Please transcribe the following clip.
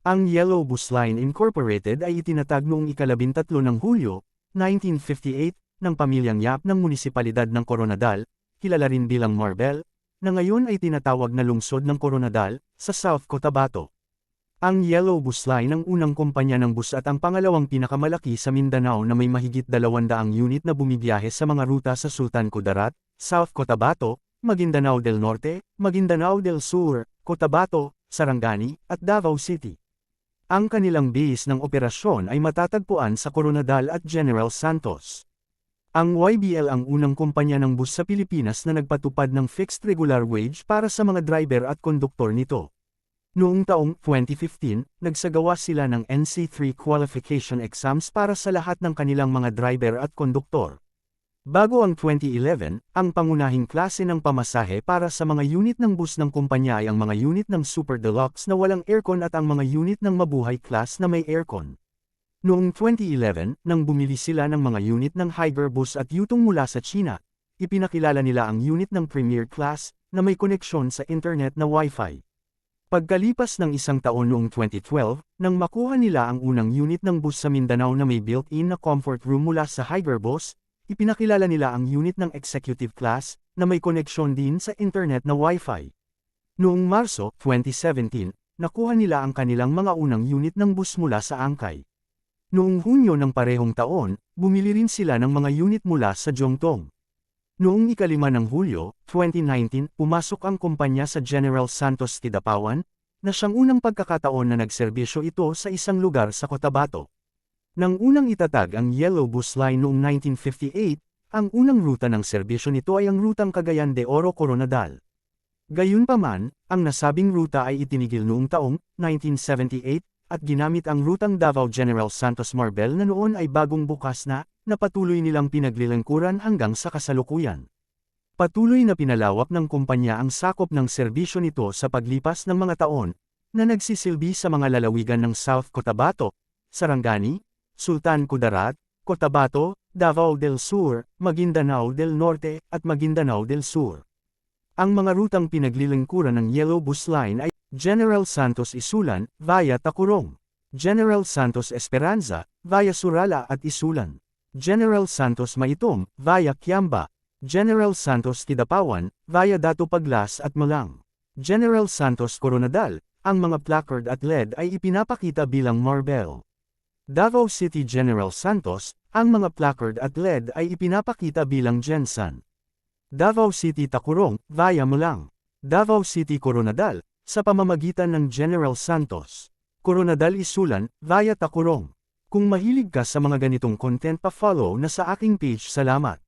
Ang Yellow Bus Line Incorporated ay itinatag noong ika-13 ng Hulyo, 1958, ng pamilyang Yap ng munisipalidad ng Coronadal, kilala rin bilang Marbel, na ngayon ay tinatawag na lungsod ng Coronadal, sa South Cotabato. Ang Yellow Bus Line ang unang kumpanya ng bus at ang pangalawang pinakamalaki sa Mindanao na may mahigit 200 unit na bumibiyahe sa mga ruta sa Sultan Kudarat, South Cotabato, Maguindanao del Norte, Maguindanao del Sur, Cotabato, Sarangani, at Davao City. Ang kanilang base ng operasyon ay matatagpuan sa Coronadal at General Santos. Ang YBL ang unang kumpanya ng bus sa Pilipinas na nagpatupad ng fixed regular wage para sa mga driver at konduktor nito. Noong taong 2015, nagsagawa sila ng NC3 qualification exams para sa lahat ng kanilang mga driver at konduktor. Bago ang 2011, ang pangunahing klase ng pamasahe para sa mga unit ng bus ng kumpanya ay ang mga unit ng Super Deluxe na walang aircon at ang mga unit ng Mabuhay class na may aircon. Noong 2011, nang bumili sila ng mga unit ng Higer Bus at Yutong mula sa China, ipinakilala nila ang unit ng Premier Class na may koneksyon sa internet na Wi-Fi. Pagkalipas ng isang taon noong 2012, nang makuha nila ang unang unit ng bus sa Mindanao na may built-in na comfort room mula sa Higer Bus, ipinakilala nila ang unit ng Executive Class na may koneksyon din sa internet na Wi-Fi. Noong Marso 2017, nakuha nila ang kanilang mga unang unit ng bus mula sa Angkay. Noong Hunyo ng parehong taon, bumili rin sila ng mga unit mula sa Jongtong. Noong ika-5 ng Hulyo, 2019, pumasok ang kumpanya sa General Santos Kidapawan, na siyang unang pagkakataon na nagserbisyo ito sa isang lugar sa Cotabato. Nang unang itatag ang Yellow Bus Line noong 1958, ang unang ruta ng serbisyo nito ay ang rutang Cagayan de Oro Coronadal. Gayunpaman, ang nasabing ruta ay itinigil noong taong 1978, at ginamit ang rutang Davao General Santos Marbel na noon ay bagong bukas na patuloy nilang pinaglilingkuran hanggang sa kasalukuyan. Patuloy na pinalawak ng kumpanya ang sakop ng serbisyo nito sa paglipas ng mga taon, na nagsisilbi sa mga lalawigan ng South Cotabato, Sarangani, Sultan Kudarat, Cotabato, Davao del Sur, Maguindanao del Norte, at Maguindanao del Sur. Ang mga rutang pinaglilingkuran ng Yellow Bus Line ay General Santos Isulan, via Tacurong; General Santos Esperanza, via Surala at Isulan; General Santos Maitom, via Kiamba; General Santos Kidapawan, via Dato Paglas at Malang; General Santos Coronadal. Ang mga placard at LED ay ipinapakita bilang Marbel. Davao City General Santos, ang mga placard at LED ay ipinapakita bilang Gensan. Davao City Tacurong, via Malang; Davao City Coronadal, sa pamamagitan ng General Santos. Coronadal Isulan, via Tacurong. Kung mahilig ka sa mga ganitong content pa-follow na sa aking page, salamat.